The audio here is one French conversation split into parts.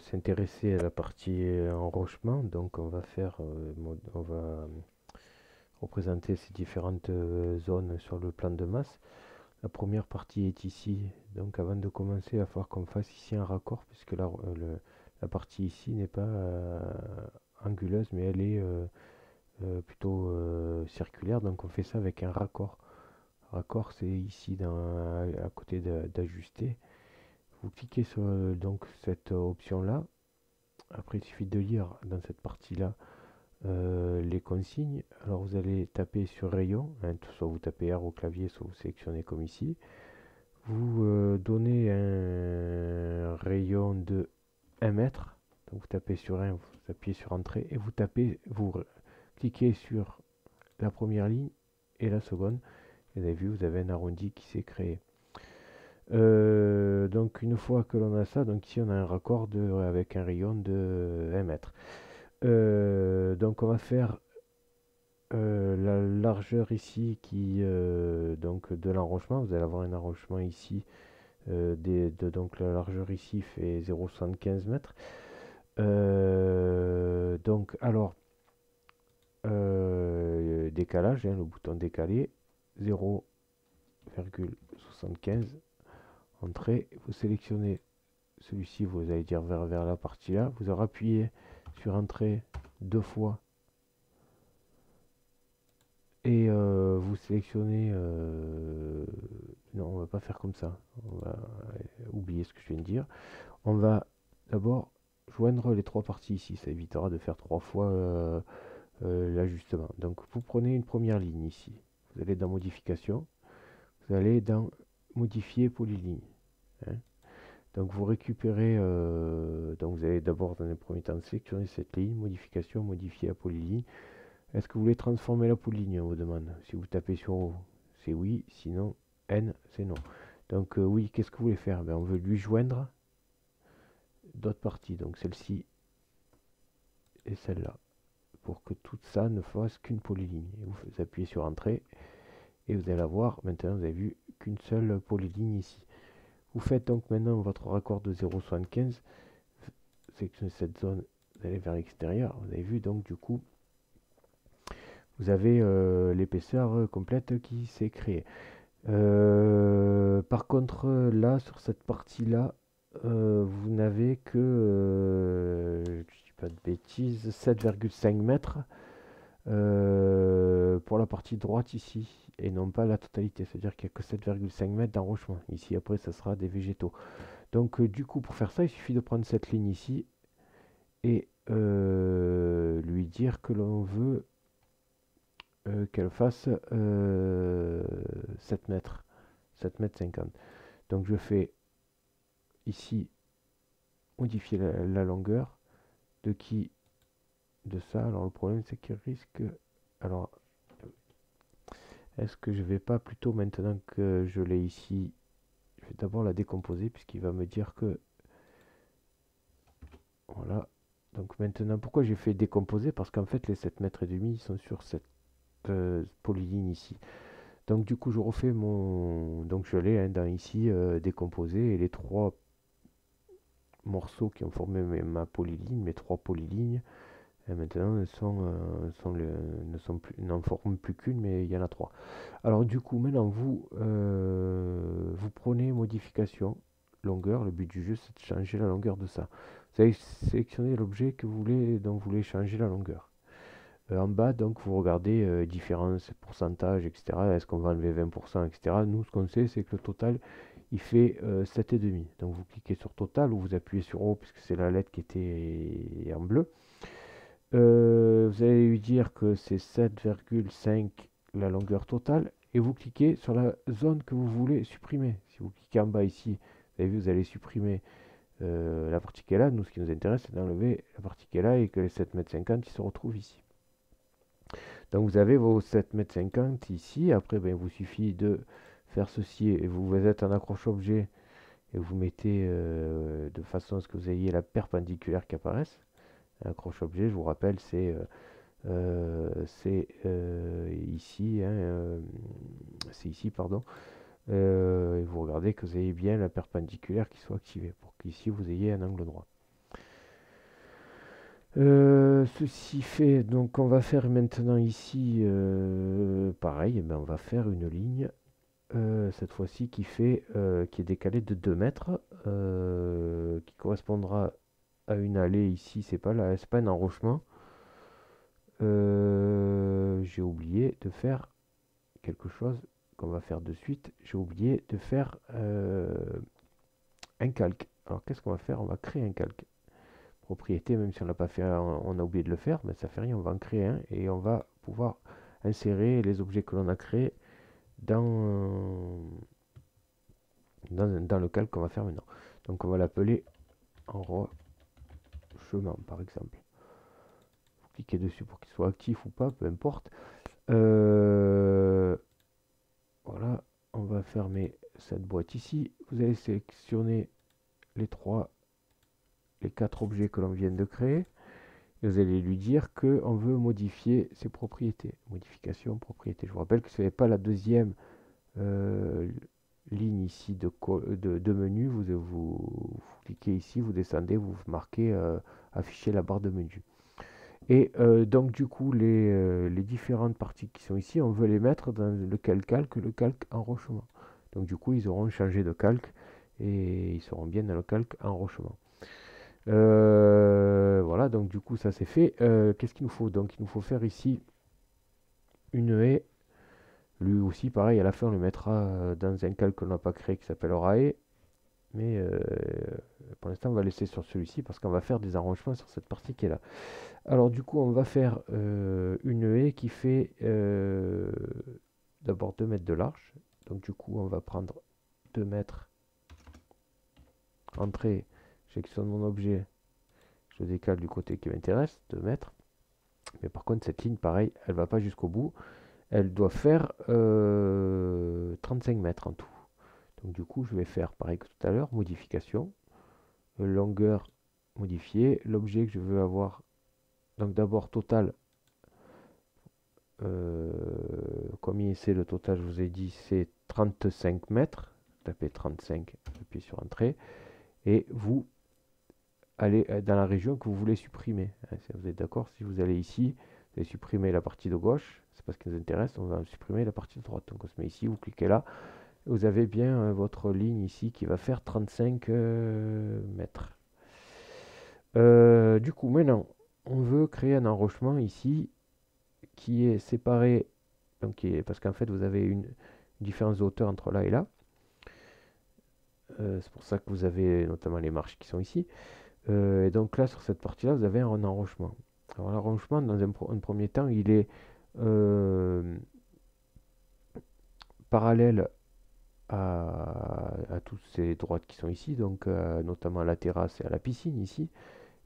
s'intéresser à la partie enrochement. Donc on va on va représenter ces différentes zones sur le plan de masse. La première partie est ici. Donc avant de commencer, il va falloir qu'on fasse ici un raccord puisque la partie ici n'est pas anguleuse, mais elle est plutôt circulaire. Donc on fait ça avec un raccord. Raccord, c'est ici à côté d'ajuster. Vous cliquez sur donc cette option-là. Après, il suffit de lire dans cette partie-là les consignes. Alors, vous allez taper sur rayon, hein, soit vous tapez R au clavier, soit vous sélectionnez comme ici. Vous donnez un rayon de 1 mètre. Donc, vous tapez sur 1, vous appuyez sur Entrée et vous cliquez sur la première ligne et la seconde. Vous avez vu, vous avez un arrondi qui s'est créé. Donc une fois que l'on a ça, donc ici on a un raccord avec un rayon de 1 mètre. Donc on va faire la largeur ici donc de l'enrochement. Vous allez avoir un enrochement ici. Donc la largeur ici fait 0,75 mètres. Donc alors décalage, hein, le bouton décalé 0,75. Entrée, vous sélectionnez celui-ci, vous allez dire vers la partie là, vous appuyez sur Entrée 2 fois et vous sélectionnez non, on va pas faire comme ça, on va oublier ce que je viens de dire. On va d'abord joindre les 3 parties ici, ça évitera de faire 3 fois l'ajustement. Donc vous prenez une première ligne ici, vous allez dans modification, vous allez dans modifier polyligne, hein. Donc vous récupérez, donc vous allez d'abord dans le premier temps sélectionner cette ligne, modification, modifier la polyligne. Est-ce que vous voulez transformer la polyligne, on vous demande. Si vous tapez sur O, c'est oui, sinon N, c'est non. Donc oui, qu'est-ce que vous voulez faire? On veut lui joindre d'autres parties, donc celle-ci et celle-là, pour que tout ça ne fasse qu'une polyligne. Et vous appuyez sur Entrée, et vous allez avoir, maintenant vous avez vu qu'une seule polyligne ici. Vous faites donc maintenant votre raccord de 0,75, sélectionnez cette zone, vous allez vers l'extérieur, vous avez vu donc du coup, vous avez l'épaisseur complète qui s'est créée. Par contre, là, sur cette partie-là, vous n'avez que, je dis pas de bêtises, 7,5 mètres pour la partie droite ici, et non pas la totalité. C'est-à-dire qu'il n'y a que 7,5 mètres d'enrochement. Ici, après, ça sera des végétaux. Donc, du coup, pour faire ça, il suffit de prendre cette ligne ici et lui dire que l'on veut qu'elle fasse 7 mètres. 7 mètres 50. Donc je fais ici modifier la longueur de qui de ça. Alors le problème c'est qu'il risque. Alors est-ce que je vais pas plutôt maintenant que je l'ai ici, je vais d'abord la décomposer puisqu'il va me dire que voilà. Donc maintenant pourquoi j'ai fait décomposer? Parce qu'en fait les 7 mètres et demi sont sur cette polyligne ici. Donc du coup je refais donc je l'ai dans ici décomposé et les 3 morceaux qui ont formé ma polyligne, mes 3 polylignes, et maintenant n'en forment plus qu'une, mais il y en a 3. Alors du coup maintenant vous prenez modification, longueur, le but du jeu c'est de changer la longueur de ça. Vous allez sélectionner l'objet dont vous voulez changer la longueur. En bas, donc, vous regardez différence, pourcentage, etc. Est-ce qu'on va enlever 20%, etc. Nous, ce qu'on sait, c'est que le total, il fait 7,5. Donc, vous cliquez sur total ou vous appuyez sur O, puisque c'est la lettre qui était en bleu. Vous allez lui dire que c'est 7,5 la longueur totale. Et vous cliquez sur la zone que vous voulez supprimer. Si vous cliquez en bas ici, vous avez vu, vous allez supprimer la partie qui est là. Nous, ce qui nous intéresse, c'est d'enlever la partie qui est là et que les 7,50 m se retrouvent ici. Donc vous avez vos 7,50 m ici. Après, il vous suffit de faire ceci et vous êtes en accroche-objet et vous mettez de façon à ce que vous ayez la perpendiculaire qui apparaisse. Accroche-objet, je vous rappelle, c'est ici, hein, c'est ici, pardon. Et vous regardez que vous ayez bien la perpendiculaire qui soit activée pour qu'ici vous ayez un angle droit. Ceci fait, donc on va faire maintenant ici, pareil, eh ben, on va faire une ligne, cette fois-ci qui est décalée de 2 mètres, qui correspondra à une allée ici, c'est pas un enrochement. J'ai oublié de faire quelque chose qu'on va faire de suite. J'ai oublié de faire un calque. Alors qu'est-ce qu'on va faire? On va créer un calque. Propriété, même si on l'a pas fait, on a oublié de le faire, mais ça fait rien, on va en créer un et on va pouvoir insérer les objets que l'on a créés dans, dans le calque qu'on va faire maintenant. Donc on va l'appeler enrochement par exemple. Vous cliquez dessus pour qu'il soit actif ou pas, peu importe. Voilà, on va fermer cette boîte ici. Vous allez sélectionner les quatre objets que l'on vient de créer. Et vous allez lui dire qu'on veut modifier ses propriétés. Modification, propriété. Je vous rappelle que ce n'est pas la deuxième ligne ici de menu. Vous cliquez ici, vous descendez, vous marquez afficher la barre de menu. Et donc du coup, les différentes parties qui sont ici, on veut les mettre dans lequel calque, le calque enrochement. Donc du coup, ils auront changé de calque et ils seront bien dans le calque enrochement. Voilà, donc du coup, ça c'est fait. Qu'est-ce qu'il nous faut? Donc il nous faut faire ici une haie. Lui aussi, pareil, à la fin, on le mettra dans un calque qu'on n'a pas créé qui s'appellera haie. Mais pour l'instant, on va laisser sur celui-ci parce qu'on va faire des arrangements sur cette partie qui est là. Alors du coup, on va faire une haie qui fait d'abord 2 mètres de large. Donc du coup, on va prendre 2 mètres, entrée, je sélectionne mon objet, je le décale du côté qui m'intéresse, 2 mètres. Mais par contre, cette ligne, pareil, elle va pas jusqu'au bout. Elle doit faire 35 mètres en tout. Donc du coup, je vais faire pareil que tout à l'heure, modification, longueur modifiée, l'objet que je veux avoir. Donc d'abord total, combien c'est le total, je vous ai dit, c'est 35 mètres. Tapez 35, appuyez sur entrée, et vous allez dans la région que vous voulez supprimer. Si vous êtes d'accord, si vous allez ici, vous allez supprimer la partie de gauche, c'est pas ce qui nous intéresse, on va supprimer la partie de droite. Donc on se met ici, vous cliquez là, vous avez bien votre ligne ici qui va faire 35 mètres. Du coup, maintenant, on veut créer un enrochement ici qui est séparé, donc parce qu'en fait, vous avez une différence de hauteur entre là et là. C'est pour ça que vous avez notamment les marches qui sont ici. Et donc là, sur cette partie-là, vous avez un enrochement. Alors l'enrochement, dans un premier temps, il est parallèle à toutes ces droites qui sont ici, donc notamment à la terrasse et à la piscine ici.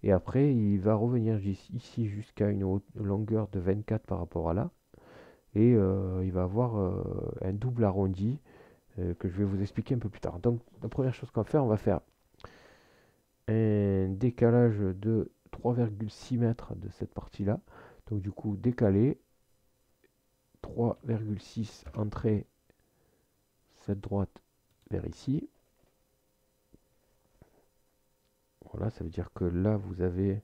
Et après, il va revenir ici jusqu'à une longueur de 24 par rapport à là. Et il va avoir un double arrondi que je vais vous expliquer un peu plus tard. Donc la première chose qu'on va faire, on va faire un décalage de 3,6 mètres de cette partie-là. Donc du coup, décaler 3,6 entrée cette droite vers ici. Voilà, ça veut dire que là, vous avez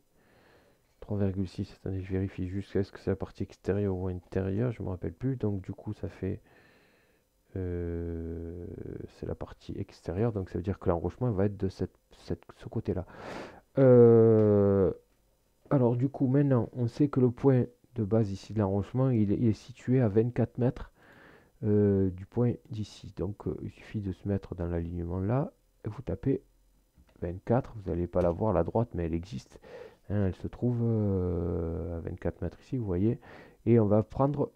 3,6. Attendez, je vérifie juste est-ce que c'est la partie extérieure ou intérieure, je ne me rappelle plus. Donc du coup, ça fait... c'est la partie extérieure, donc ça veut dire que l'enrochement va être de ce côté-là. Alors du coup, maintenant, on sait que le point de base ici de l'enrochement, il est situé à 24 mètres du point d'ici. Donc il suffit de se mettre dans l'alignement là, et vous tapez 24, vous n'allez pas la voir à la droite, mais elle existe. Hein, elle se trouve à 24 mètres ici, vous voyez. Et on va prendre,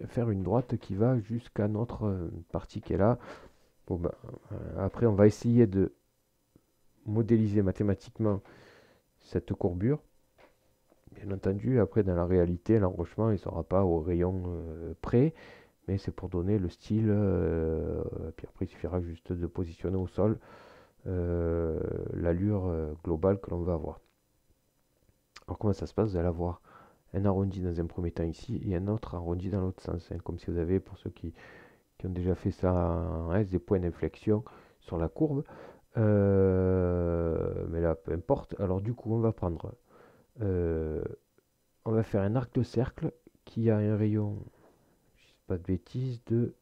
faire une droite qui va jusqu'à notre partie qui est là. Bon, ben, après, on va essayer de modéliser mathématiquement cette courbure. Bien entendu, après, dans la réalité, l'enrochement, il ne sera pas au rayon près, mais c'est pour donner le style. Puis après, il suffira juste de positionner au sol l'allure globale que l'on va avoir. Alors, comment ça se passe? Vous allez avoir un arrondi dans un premier temps ici et un autre arrondi dans l'autre sens. Hein, comme si vous avez, pour ceux qui ont déjà fait ça en S, des points d'inflexion sur la courbe. Mais là, peu importe. Alors du coup, on va prendre, on va faire un arc de cercle qui a un rayon, je ne dis pas de bêtises, de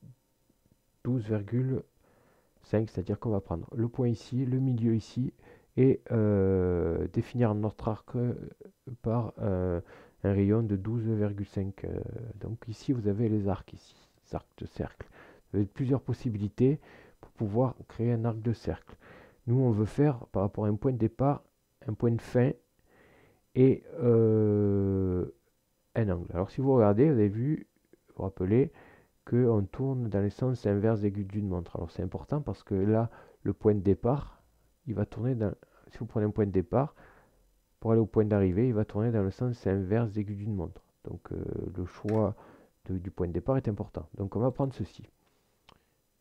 12,5, c'est-à-dire qu'on va prendre le point ici, le milieu ici, et définir notre arc par un rayon de 12,5. Donc ici, vous avez les arcs ici, les arcs de cercle. Vous avez plusieurs possibilités pour pouvoir créer un arc de cercle. Nous, on veut faire par rapport à un point de départ, un point de fin et un angle. Alors si vous regardez, vous avez vu, vous vous rappelez, qu'on tourne dans les sens inverse aiguille d'une montre. Alors c'est important parce que là, le point de départ, il va tourner dans... Si vous prenez un point de départ, pour aller au point d'arrivée, il va tourner dans le sens inverse aiguille d'une montre. Donc le choix du point de départ est important. Donc on va prendre ceci.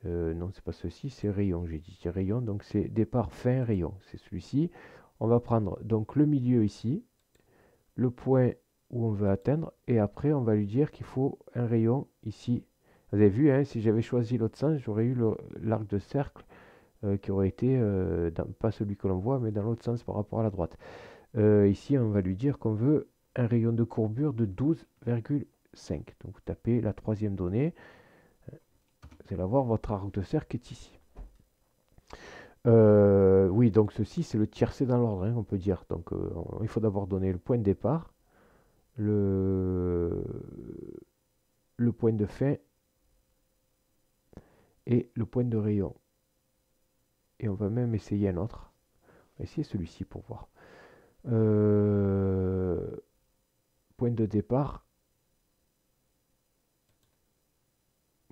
Non, c'est pas ceci, c'est rayon, j'ai dit. C'est rayon, donc c'est départ, fin, rayon. C'est celui-ci. On va prendre donc le milieu ici, le point où on veut atteindre, et après on va lui dire qu'il faut un rayon ici. Vous avez vu, hein, si j'avais choisi l'autre sens, j'aurais eu l'arc de cercle qui aurait été, pas celui que l'on voit, mais dans l'autre sens par rapport à la droite. Ici, on va lui dire qu'on veut un rayon de courbure de 12,5. Donc vous tapez la troisième donnée, vous allez avoir votre arc de cercle est ici. Oui, donc ceci c'est le tiercé dans l'ordre, hein, on peut dire. Donc il faut d'abord donner le point de départ, le point de fin et le point de rayon. Et on va même essayer un autre. On va essayer celui-ci pour voir. Point de départ.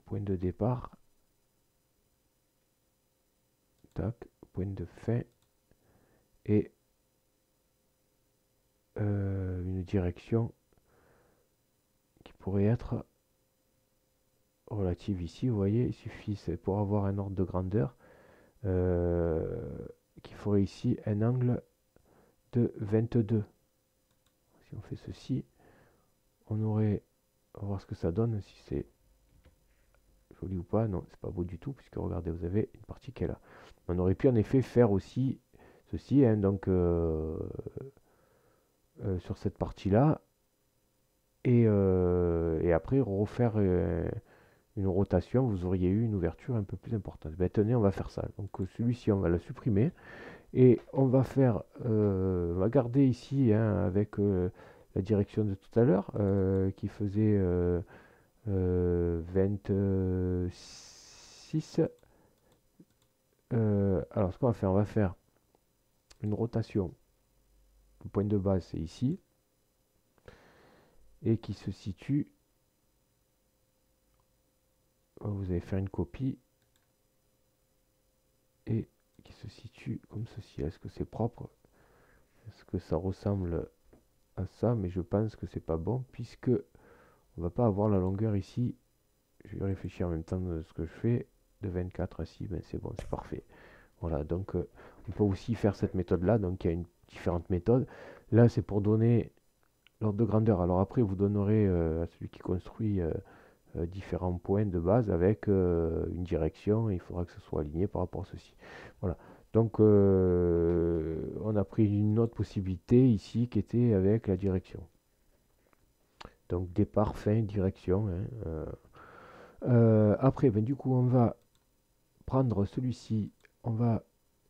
Point de départ. Tac. Point de fin. Et une direction qui pourrait être relative ici. Vous voyez, il suffit, c'est pour avoir un ordre de grandeur, qu'il faudrait ici un angle de 22. Si on fait ceci, on aurait, on va voir ce que ça donne, si c'est joli ou pas. Non, c'est pas beau du tout, puisque regardez, vous avez une partie qui est là. On aurait pu en effet faire aussi ceci, hein, donc sur cette partie-là, et après refaire une rotation, vous auriez eu une ouverture un peu plus importante. Ben, tenez, on va faire ça. Donc celui-ci, on va le supprimer. Et on va faire, on va garder ici hein, avec la direction de tout à l'heure qui faisait 26. Alors ce qu'on va faire une rotation. Le point de base c'est ici et qui se situe. Vous allez faire une copie et qui se situe comme ceci. Est-ce que c'est propre? Est-ce que ça ressemble à ça? Mais je pense que c'est pas bon puisque on va pas avoir la longueur ici. Je vais réfléchir en même temps de ce que je fais. De 24 à 6, ben c'est bon, c'est parfait. Voilà, donc on peut aussi faire cette méthode là. Donc il y a une différente méthode. Là c'est pour donner l'ordre de grandeur. Alors après vous donnerez à celui qui construit différents points de base avec une direction. Et il faudra que ce soit aligné par rapport à ceci. Voilà. Donc on a pris une autre possibilité ici qui était avec la direction. Donc départ, fin, direction. Hein, après, ben, du coup, on va prendre celui-ci, on va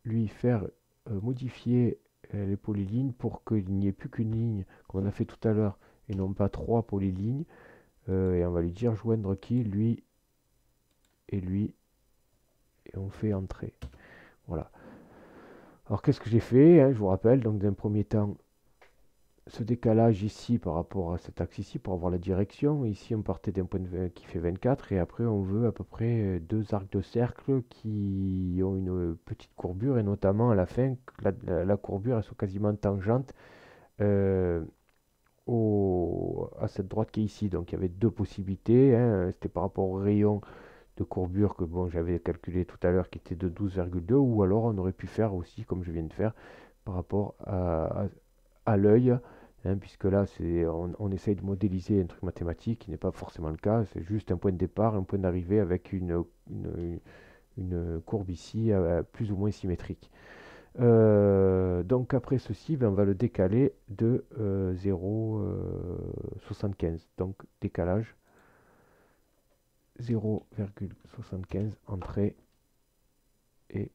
lui faire modifier les polylignes pour qu'il n'y ait plus qu'une ligne, comme on a fait tout à l'heure, et non pas trois polylignes. Et on va lui dire joindre qui, lui, et on fait entrer. Voilà. Alors, qu'est-ce que j'ai fait hein, je vous rappelle, donc d'un premier temps, ce décalage ici par rapport à cet axe ici pour avoir la direction. Ici, on partait d'un point de vue qui fait 24 et après, on veut à peu près deux arcs de cercle qui ont une petite courbure et notamment à la fin, la courbure elle soit quasiment tangente à cette droite qui est ici. Donc, il y avait deux possibilités. Hein. C'était par rapport au rayon de courbure que bon, j'avais calculé tout à l'heure qui était de 12,2 ou alors on aurait pu faire aussi comme je viens de faire par rapport à l'œil, hein, puisque là on essaye de modéliser un truc mathématique qui n'est pas forcément le cas, c'est juste un point de départ, un point d'arrivée avec une courbe ici plus ou moins symétrique. Donc après ceci, ben, on va le décaler de 0,75. Donc décalage 0,75 entrée, et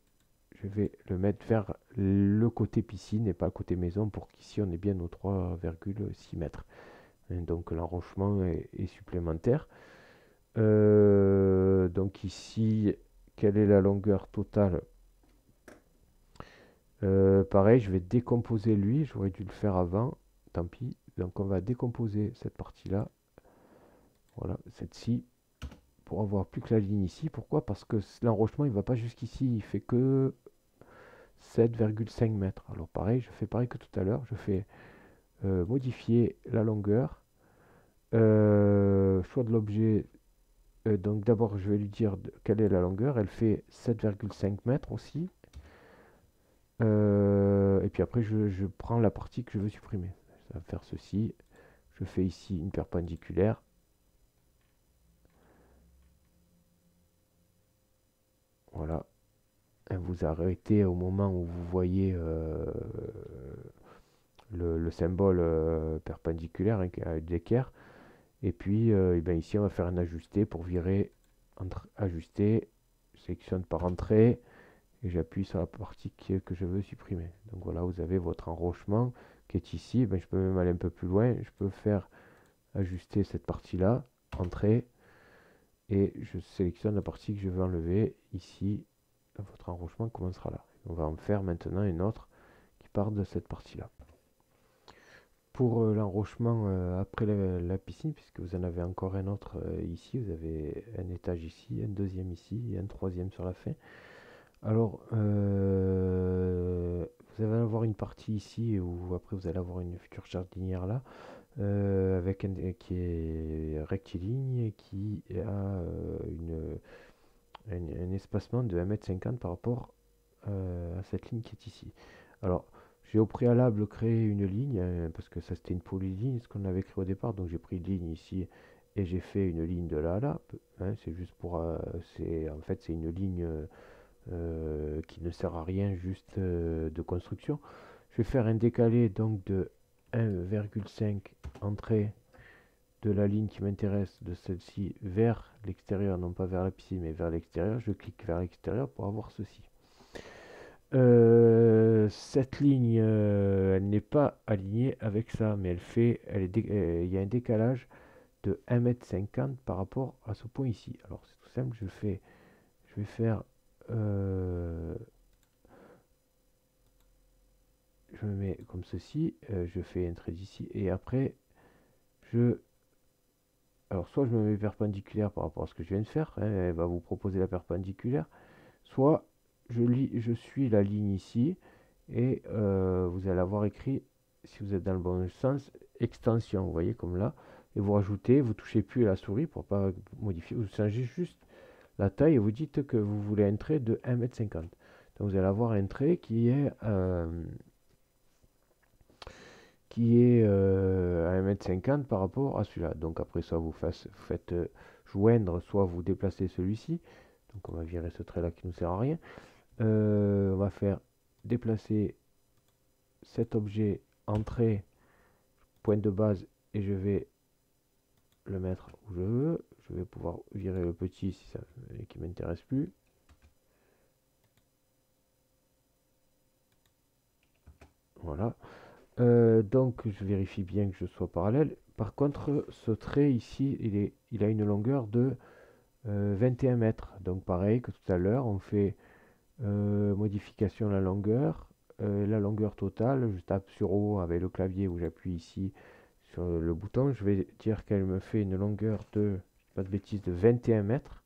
je vais le mettre vers le côté piscine et pas le côté maison pour qu'ici on ait bien nos 3,6 mètres. Et donc l'enrochement est supplémentaire. Donc ici, quelle est la longueur totale? Pareil, je vais décomposer lui, j'aurais dû le faire avant, tant pis. Donc on va décomposer cette partie-là, voilà, cette-ci, pour avoir plus que la ligne ici. Pourquoi? Parce que l'enrochement, il ne va pas jusqu'ici, il fait que 7,5 mètres. Alors pareil, je fais pareil que tout à l'heure, je fais modifier la longueur, choix de l'objet. Donc d'abord, je vais lui dire quelle est la longueur. Elle fait 7,5 mètres aussi. Et puis après, je prends la partie que je veux supprimer. Ça va faire ceci. Je fais ici une perpendiculaire. Voilà. Et vous arrêtez au moment où vous voyez le symbole perpendiculaire hein, d'équerre. Et puis et ben ici, on va faire un ajusté pour virer entre ajuster. Je sélectionne par entrée et j'appuie sur la partie que je veux supprimer. Donc voilà, vous avez votre enrochement qui est ici. Ben, je peux même aller un peu plus loin. Je peux faire ajuster cette partie-là, entrée, et je sélectionne la partie que je veux enlever. Ici, votre enrochement commencera là. On va en faire maintenant une autre qui part de cette partie-là. Pour l'enrochement après la piscine, puisque vous en avez encore un autre ici, vous avez un étage ici, un deuxième ici et un troisième sur la fin. Alors, vous allez avoir une partie ici où après vous allez avoir une future jardinière là, avec qui est rectiligne et qui a un espacement de 1,50 m par rapport à cette ligne qui est ici. Alors, j'ai au préalable créé une ligne, parce que ça c'était une polyligne, ce qu'on avait créé au départ, donc j'ai pris une ligne ici et j'ai fait une ligne de là à là. Hein, c'est juste pour... en fait, c'est une ligne qui ne sert à rien, juste de construction. Je vais faire un décalé donc de 1,5 entrée de la ligne qui m'intéresse, de celle-ci vers l'extérieur, non pas vers la piscine mais vers l'extérieur. Je clique vers l'extérieur pour avoir ceci. Cette ligne, elle n'est pas alignée avec ça, mais il y a un décalage de 1,50 m par rapport à ce point ici. Alors c'est tout simple, je vais faire, je me mets comme ceci, je fais un trait d'ici et après alors soit je me mets perpendiculaire par rapport à ce que je viens de faire, hein, elle va vous proposer la perpendiculaire, soit je suis la ligne ici et vous allez avoir écrit, si vous êtes dans le bon sens, extension, vous voyez comme là, et vous rajoutez, vous touchez plus à la souris pour pas modifier, vous changez juste la taille et vous dites que vous voulez un trait de 1,50 m. Donc vous allez avoir un trait qui est à 1,50 m par rapport à celui-là. Donc après ça, vous faites joindre, soit vous déplacez celui-ci. Donc on va virer ce trait-là qui ne nous sert à rien. On va faire déplacer cet objet entrée, point de base, et je vais le mettre où je veux. Je vais pouvoir virer le petit si ça qui m'intéresse plus. Voilà. Donc je vérifie bien que je sois parallèle. Par contre, ce trait ici, il a une longueur de 21 mètres. Donc pareil que tout à l'heure, on fait modification de la longueur totale. Je tape sur O avec le clavier où j'appuie ici sur le bouton. Je vais dire qu'elle me fait une longueur de, pas de bêtises, de 21 mètres.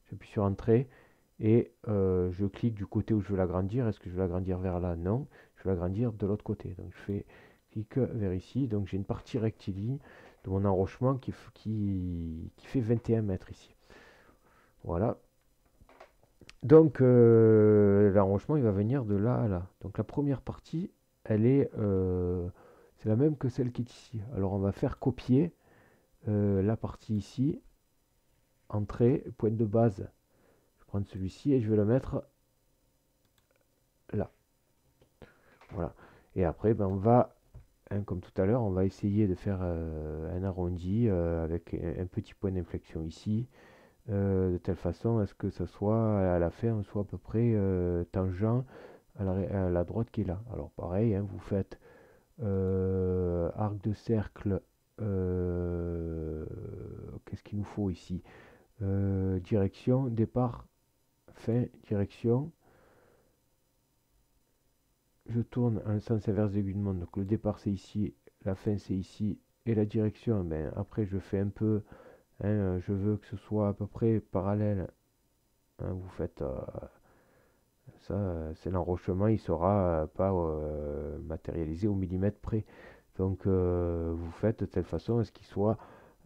J'appuie sur Entrée et je clique du côté où je veux l'agrandir. Est-ce que je veux l'agrandir vers là? Non. Je veux l'agrandir de l'autre côté. Donc je fais clic vers ici. Donc j'ai une partie rectiligne de mon enrochement qui fait 21 mètres ici. Voilà. Donc l'enrochement il va venir de là à là. Donc la première partie, c'est la même que celle qui est ici. Alors on va faire copier la partie ici, entrée, point de base. prendre celui-ci et je vais le mettre là. Voilà. Et après, ben, on va, hein, comme tout à l'heure, on va essayer de faire un arrondi avec un petit point d'inflexion ici, de telle façon à ce que ça soit à la fin, on soit à peu près tangent à la droite qui est là. Alors pareil, hein, vous faites arc de cercle, qu'est-ce qu'il nous faut ici? Direction, départ, fin, direction. Je tourne en sens inverse d'aiguillement, donc le départ c'est ici, la fin c'est ici, et la direction, ben, après je fais un peu, hein, je veux que ce soit à peu près parallèle, hein, vous faites ça, c'est l'enrochement, il sera pas matérialisé au millimètre près. Donc vous faites de telle façon à ce qu'il soit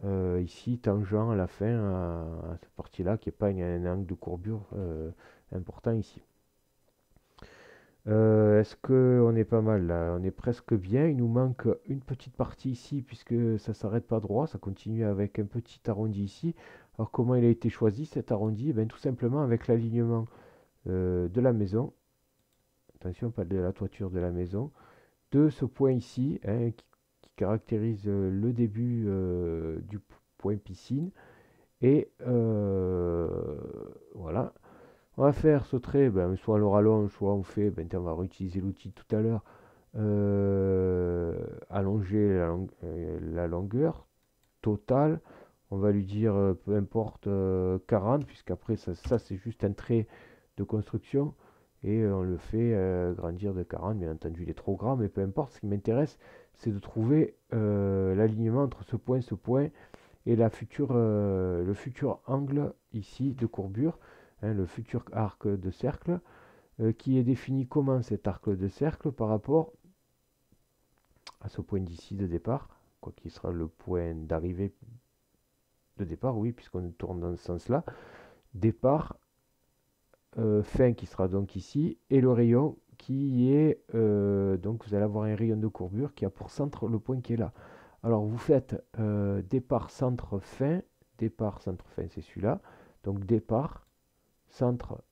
ici tangent à la fin à cette partie-là, qui n'est pas un angle de courbure important ici. Est-ce qu'on est pas mal là? On est presque bien. Il nous manque une petite partie ici puisque ça s'arrête pas droit. Ça continue avec un petit arrondi ici. Alors comment il a été choisi cet arrondi? Eh bien, tout simplement avec l'alignement de la maison. Attention, pas de la toiture de la maison. De ce point ici, hein, qui caractérise le début du point piscine. Et voilà. On va faire ce trait, ben, soit on le rallonge, soit on fait, ben, on va réutiliser l'outil de tout à l'heure, allonger la longueur totale. On va lui dire, peu importe, 40, puisqu'après ça c'est juste un trait de construction. Et on le fait grandir de 40, bien entendu il est trop grand, mais peu importe, ce qui m'intéresse, c'est de trouver l'alignement entre ce point, et le futur angle ici de courbure, hein, le futur arc de cercle, qui est défini comment cet arc de cercle par rapport à ce point d'ici de départ, quoi qui sera le point d'arrivée de départ, oui, puisqu'on tourne dans ce sens-là, départ, fin qui sera donc ici, et le rayon qui est, donc vous allez avoir un rayon de courbure qui a pour centre le point qui est là. Alors vous faites départ, centre, fin. Départ, centre, fin, c'est celui-là. Donc départ, centre,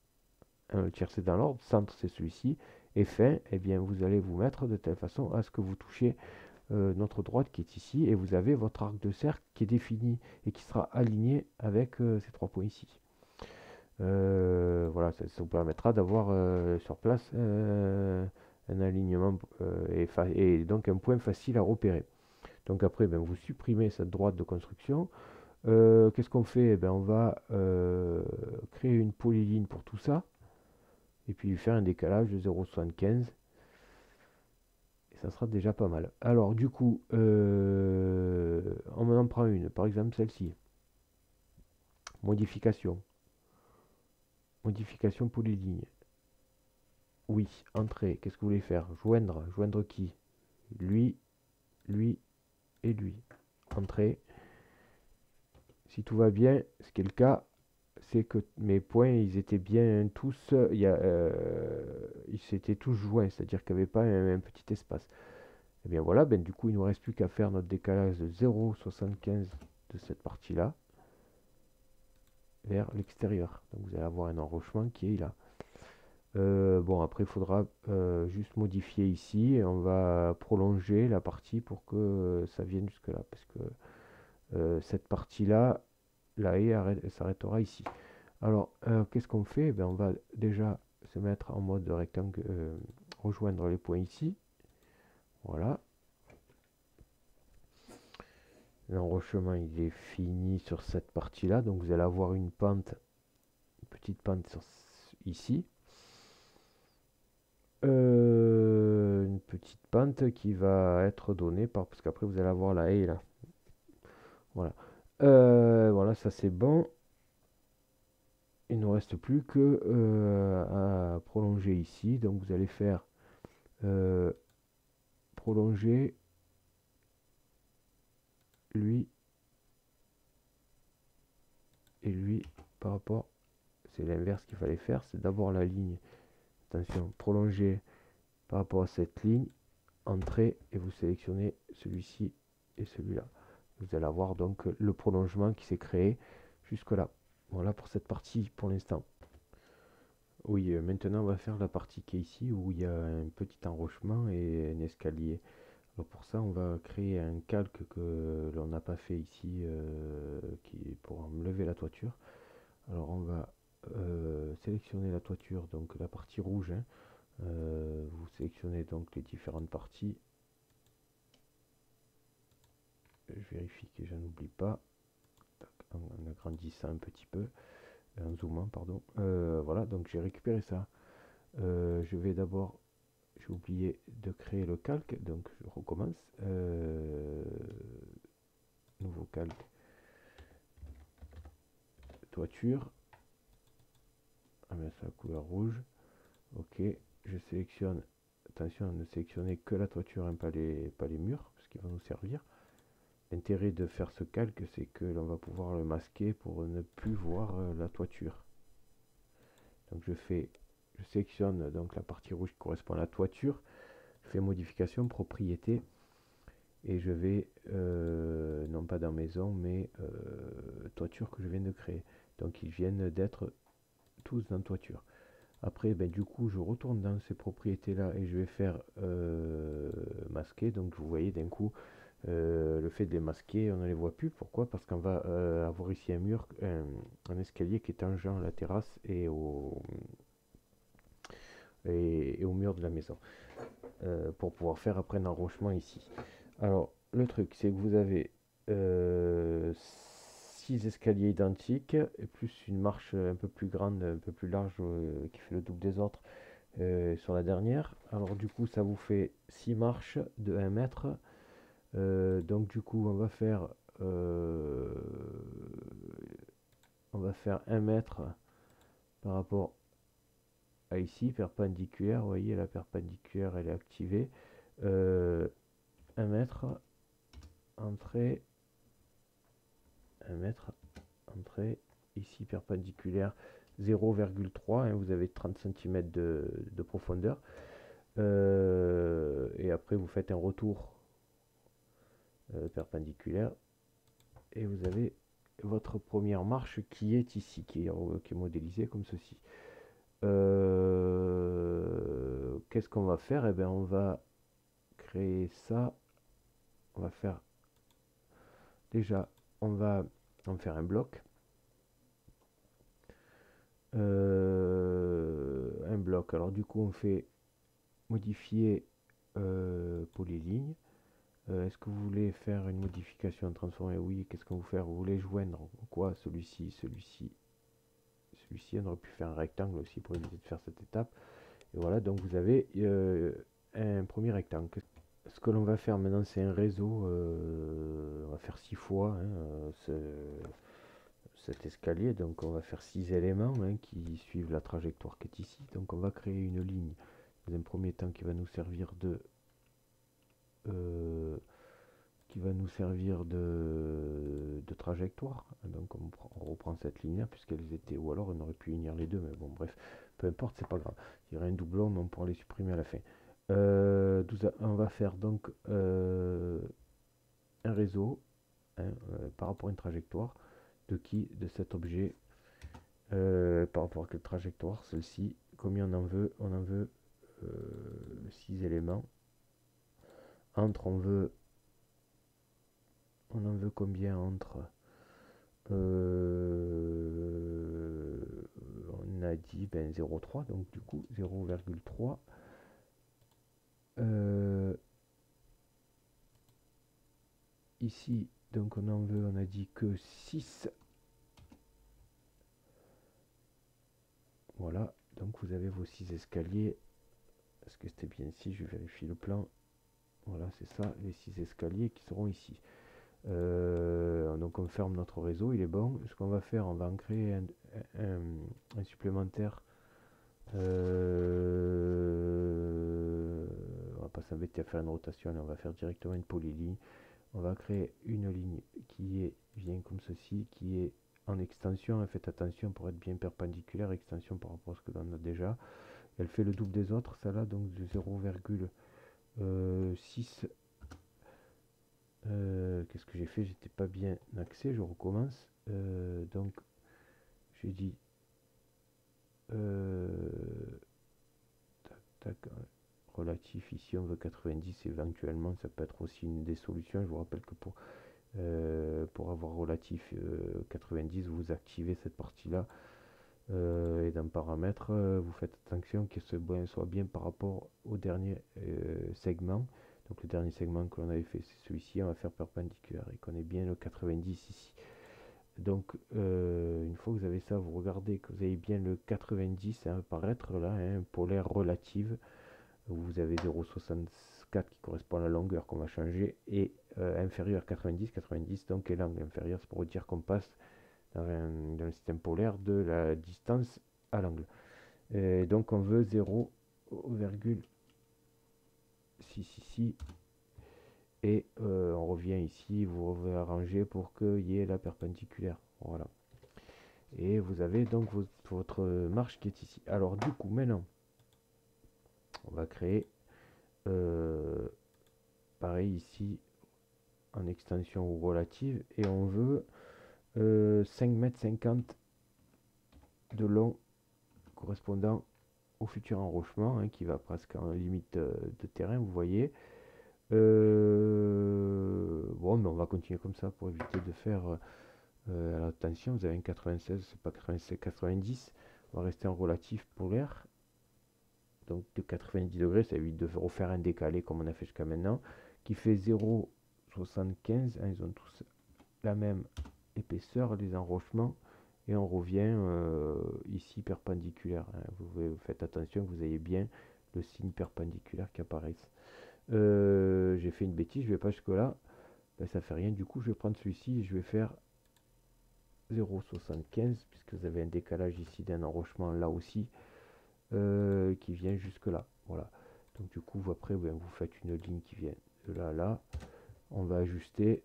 le tiers c'est dans l'ordre, centre c'est celui-ci, et fin, eh bien vous allez vous mettre de telle façon à ce que vous touchiez notre droite qui est ici, et vous avez votre arc de cercle qui est défini et qui sera aligné avec ces trois points ici. Voilà, ça vous permettra d'avoir sur place un alignement et donc un point facile à repérer. Donc après, ben, vous supprimez cette droite de construction. Qu'est-ce qu'on fait? Eh ben, on va créer une polyline pour tout ça. Et puis faire un décalage de 0,75. Et ça sera déjà pas mal. Alors du coup, on en prend une. Par exemple celle-ci. Modification. Modification polyligne. Oui, entrée. Qu'est-ce que vous voulez faire? Joindre. Joindre qui? Lui, lui et lui. Entrée. Si tout va bien, ce qui est le cas, c'est que mes points, ils étaient bien tous, ils s'étaient tous joints, c'est-à-dire qu'il n'y avait pas un petit espace. Et bien voilà, ben du coup, il ne nous reste plus qu'à faire notre décalage de 0,75 de cette partie-là vers l'extérieur. Donc vous allez avoir un enrochement qui est là. Bon, après, il faudra juste modifier ici et on va prolonger la partie pour que ça vienne jusque là, parce que cette partie-là, la haie s'arrêtera ici. Alors, qu'est-ce qu'on fait? Eh ben, on va déjà se mettre en mode rectangle, rejoindre les points ici. Voilà. L'enrochement, il est fini sur cette partie-là. Donc, vous allez avoir une pente, une petite pente ici. Une petite pente qui va être donnée parce qu'après, vous allez avoir la haie là. Voilà. Voilà, ça c'est bon. Il ne nous reste plus que à prolonger ici. Donc, vous allez faire prolonger lui et lui par rapport, c'est l'inverse qu'il fallait faire, c'est d'abord la ligne, attention, prolonger par rapport à cette ligne, entrée, et vous sélectionnez celui-ci et celui-là. Vous allez avoir donc le prolongement qui s'est créé jusque là. Voilà pour cette partie pour l'instant. Oui, maintenant on va faire la partie qui est ici où il y a un petit enrochement et un escalier. Alors pour ça, on va créer un calque que l'on n'a pas fait ici qui est pour lever la toiture. Alors on va sélectionner la toiture, donc la partie rouge, hein. Vous sélectionnez donc les différentes parties. Je vérifie que je n'oublie pas. En agrandissant un petit peu, en zoomant, pardon. Voilà, donc j'ai récupéré ça. Je vais d'abord, j'ai oublié de créer le calque, donc je recommence. Nouveau calque, toiture. On met ça couleur rouge. Ok, je sélectionne. Attention à ne sélectionner que la toiture, hein, pas les murs, parce qu'ils vont nous servir. L'intérêt de faire ce calque, c'est que l'on va pouvoir le masquer pour ne plus voir la toiture. Donc je sélectionne donc la partie rouge qui correspond à la toiture, je fais modification, propriété, et je vais, non pas dans maison, mais toiture que je viens de créer. Donc ils viennent d'être tous dans toiture. Après, ben, du coup, je retourne dans ces propriétés-là et je vais faire masquer. Donc vous voyez d'un coup, le fait de les masquer, on ne les voit plus. Pourquoi? Parce qu'on va avoir ici un mur, un escalier qui est tangent à la terrasse et au mur de la maison. Pour pouvoir faire après un enrochement ici. Alors, le truc, c'est que vous avez 6 escaliers identiques, et plus une marche un peu plus grande, un peu plus large, qui fait le double des autres sur la dernière. Alors du coup, ça vous fait 6 marches de 1 mètre. Donc du coup, euh, on va faire 1 mètre par rapport à ici, perpendiculaire. Vous voyez, la perpendiculaire, elle est activée. 1 mètre, entrée, 1 mètre, entrée, ici perpendiculaire 0,3, hein, vous avez 30 cm de profondeur. Et après vous faites un retour perpendiculaire et vous avez votre première marche qui est ici, qui est modélisée comme ceci. Qu'est-ce qu'on va faire? Eh bien, on va créer ça. On va faire déjà, on va en faire un bloc. Un bloc. Alors du coup, on fait modifier polyligne. Est-ce que vous voulez faire une modification, transformer? Oui. Qu'est-ce que vous faire? Vous voulez joindre quoi? Celui-ci, celui-ci, celui-ci. On aurait pu faire un rectangle aussi pour éviter de faire cette étape. Et voilà, donc vous avez un premier rectangle. Ce que l'on va faire maintenant, c'est un réseau. On va faire 6 fois, hein, cet escalier. Donc on va faire 6 éléments, hein, qui suivent la trajectoire qui est ici. Donc on va créer une ligne dans un premier temps qui va nous servir euh, de trajectoire. Donc on reprend cette ligne là puisqu'elles étaient, ou alors on aurait pu unir les deux, mais bon bref, peu importe, c'est pas grave. Il y aurait un doublon, mais on pourra les supprimer à la fin. On va faire donc un réseau, hein, par rapport à une trajectoire de qui? De cet objet. Par rapport à quelle trajectoire? Celle-ci. Combien on en veut? On en veut 6 éléments. Entre, on en veut combien entre? On a dit ben, 0,3, donc du coup 0,3. Ici, donc on en veut, on a dit que 6. Voilà, donc vous avez vos 6 escaliers. Est-ce que c'était bien ici? Je vérifie le plan. Voilà, c'est ça, les 6 escaliers qui seront ici. Donc on ferme notre réseau, il est bon. Ce qu'on va faire, on va en créer un supplémentaire. On va pas s'embêter à faire une rotation, on va faire directement une polyligne. On va créer une ligne qui vient comme ceci, qui est en extension. Faites attention pour être bien perpendiculaire, extension par rapport à ce que l'on a déjà. Elle fait le double des autres, celle-là, donc de 0,6. Qu'est-ce que j'ai fait? J'étais pas bien axé, je recommence. Donc j'ai dit Tac, relatif ici on veut 90, éventuellement ça peut être aussi une des solutions. Je vous rappelle que pour avoir relatif 90, vous activez cette partie là, et dans paramètres vous faites attention que ce soit bien par rapport au dernier segment. Donc le dernier segment que l'on avait fait, c'est celui-ci, on va faire perpendiculaire et qu'on ait bien le 90 ici. Donc une fois que vous avez ça, vous regardez que vous avez bien le 90, ça va apparaître là, hein, polaire relative. Vous avez 0,64 qui correspond à la longueur qu'on va changer, et inférieur 90, 90 donc est l'angle inférieur. C'est pour dire qu'on passe dans le système polaire de la distance à l'angle. Donc on veut 0,6 ici, et on revient ici, vous arrangez pour qu'il y ait la perpendiculaire. Voilà. Et vous avez donc votre marche qui est ici. Alors du coup, maintenant, on va créer pareil ici en extension ou relative, et on veut 5,50 m de long correspondant au futur enrochement, hein, qui va presque en limite de terrain, vous voyez. Bon, mais on va continuer comme ça pour éviter de faire attention. Vous avez un 96, c'est pas 96, 90. On va rester en relatif polaire, donc de 90 degrés, ça évite de refaire un décalé comme on a fait jusqu'à maintenant, qui fait 0,75, hein, ils ont tous la même épaisseur, les enrochements, et on revient ici perpendiculaire, hein. Vous faites attention que vous ayez bien le signe perpendiculaire qui apparaisse. J'ai fait une bêtise, je vais pas jusque là, ben, ça fait rien. Du coup je vais prendre celui-ci et je vais faire 0,75, puisque vous avez un décalage ici d'un enrochement là aussi, qui vient jusque là. Voilà, donc du coup après ben, vous faites une ligne qui vient de là à là, on va ajuster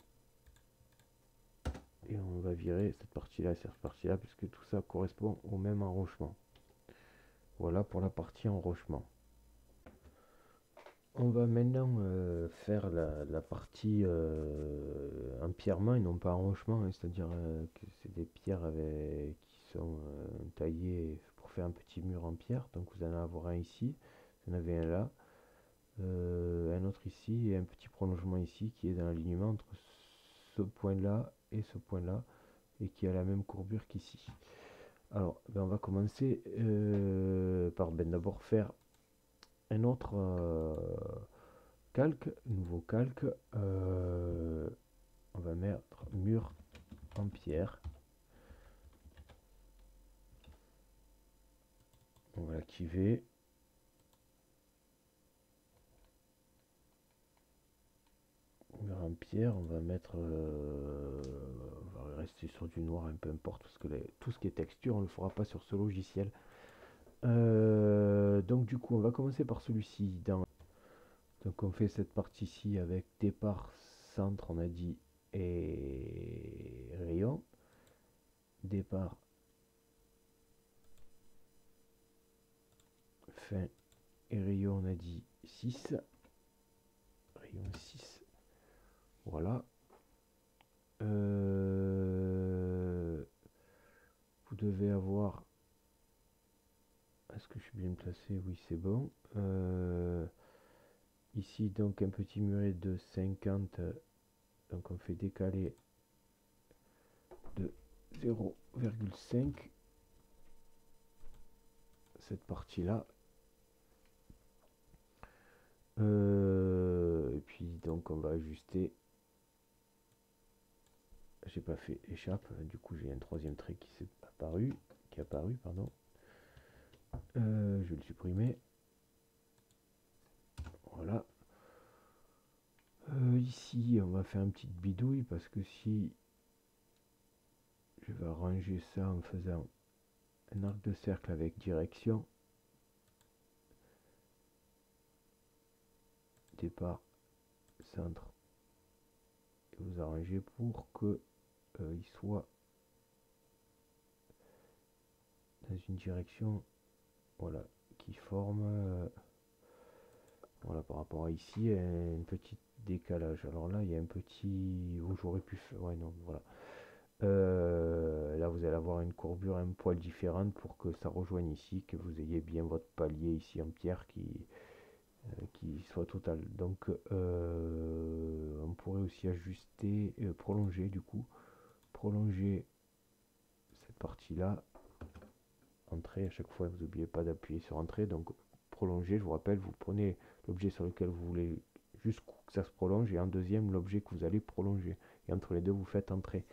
et on va virer cette partie là et cette partie là, puisque tout ça correspond au même enrochement. Voilà pour la partie enrochement. On va maintenant faire la partie empierrement et non pas enrochement, hein, c'est-à-dire que c'est des pierres qui sont taillées pour faire un petit mur en pierre. Donc vous en avez un ici, vous en avez un là, un autre ici et un petit prolongement ici qui est dans l'alignement entre ce point là et ce point là, et qui a la même courbure qu'ici. Alors ben, on va commencer par d'abord faire un autre calque, nouveau calque. On va mettre mur en pierre. On va l'activer. Mur en pierre, on va mettre on va rester sur du noir, un peu importe, parce que tout ce qui est texture on ne le fera pas sur ce logiciel. Donc du coup on va commencer par celui-ci. Donc on fait cette partie-ci avec départ, centre, on a dit, et rayon. Départ, fin et rayon, on a dit 6. Rayon 6. Voilà. Vous devez avoir... Est-ce que je suis bien placé? Oui, c'est bon. Ici, donc, un petit muret de 50. Donc, on fait décaler de 0,5 cette partie-là. Et puis, donc, on va ajuster. J'ai pas fait échappe, du coup, j'ai un troisième trait qui est apparu, pardon. Je vais le supprimer. Voilà. Ici, on va faire une petite bidouille, parce que si je vais arranger ça en faisant un arc de cercle avec direction, départ, centre, et vous arrangez pour que il soit dans une direction, voilà, qui forme voilà, par rapport à ici, un petit décalage. Alors là il y a un petit, où j'aurais pu faire, ouais, non, voilà. Là, vous allez avoir une courbure un poil différente pour que ça rejoigne ici, que vous ayez bien votre palier ici en pierre qui soit total. Donc, on pourrait aussi ajuster, prolonger du coup, prolonger cette partie-là. Entrée, à chaque fois, vous n'oubliez pas d'appuyer sur entrée. Donc, prolonger, je vous rappelle, vous prenez l'objet sur lequel vous voulez jusqu'où que ça se prolonge et en deuxième, l'objet que vous allez prolonger. Et entre les deux, vous faites entrée.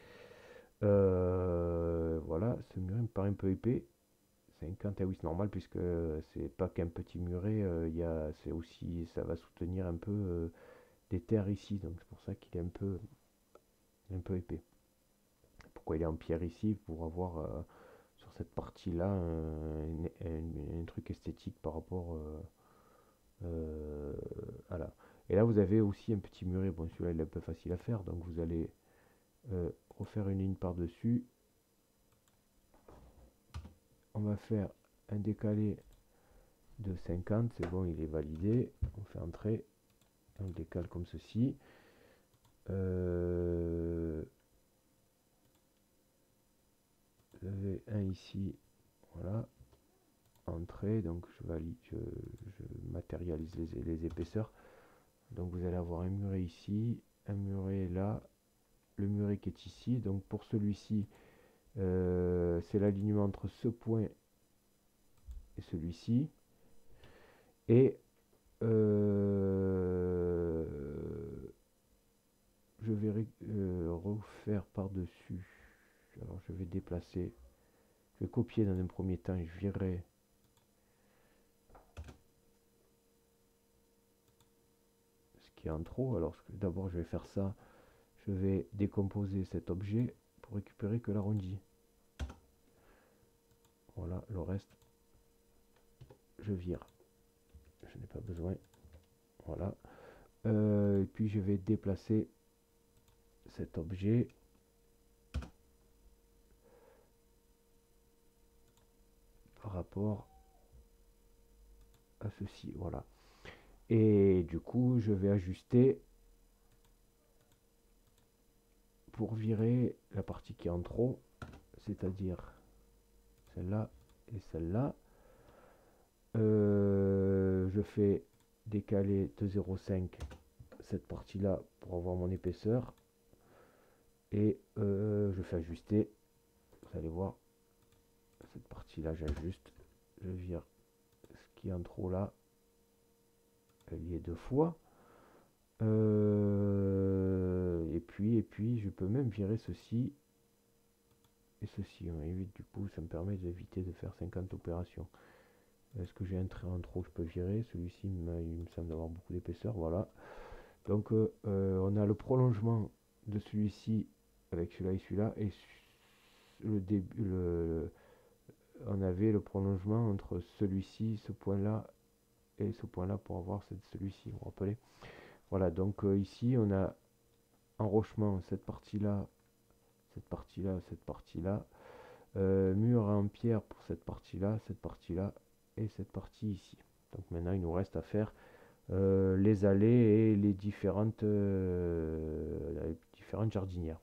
Voilà, ce muret me paraît un peu épais. 50, ah oui, c'est normal puisque c'est pas qu'un petit muret, c'est aussi, ça va soutenir un peu des terres ici, donc c'est pour ça qu'il est un peu épais. Pourquoi il est en pierre ici? Pour avoir sur cette partie-là un truc esthétique par rapport à là. Et là, vous avez aussi un petit muret. Bon, celui-là, il est un peu facile à faire, donc vous allez refaire une ligne par-dessus. On va faire un décalé de 50, c'est bon, il est validé. On fait entrer, on le décale comme ceci. Vous avez un ici, voilà, entrée, donc je valide, je matérialise les épaisseurs. Donc vous allez avoir un muret ici, un muret là, le muret qui est ici. Donc pour celui-ci, c'est l'alignement entre ce point et celui-ci. Et je vais refaire par-dessus. Alors je vais déplacer, je vais copier dans un premier temps et je virerai ce qui est en trop. Alors d'abord je vais faire ça, je vais décomposer cet objet pour récupérer que l'arrondi. Voilà, le reste je vire, je n'ai pas besoin. Voilà. Et puis je vais déplacer cet objet par rapport à ceci. Voilà. Et du coup, je vais ajuster pour virer la partie qui est en trop, c'est-à-dire celle-là et celle-là. Je fais décaler de 0,5 cette partie-là pour avoir mon épaisseur. Et je fais ajuster. Vous allez voir, cette partie-là, j'ajuste. Je vire ce qui est en trop là. Elle y est deux fois. Et puis, je peux même virer ceci et ceci. On évite, du coup, ça me permet d'éviter de faire 50 opérations. Est-ce que j'ai un trait en trop? Je peux virer. Celui-ci, il me semble avoir beaucoup d'épaisseur. Voilà. Donc, on a le prolongement de celui-ci avec celui-là et celui-là. Et le début, on avait le prolongement entre celui-ci, ce point-là et ce point-là pour avoir celui-ci. Vous vous rappelez? Voilà. Donc, ici, on a enrochement, cette partie-là, cette partie-là, cette partie-là. Mur en pierre pour cette partie-là et cette partie ici. Donc maintenant il nous reste à faire les allées et les différentes jardinières.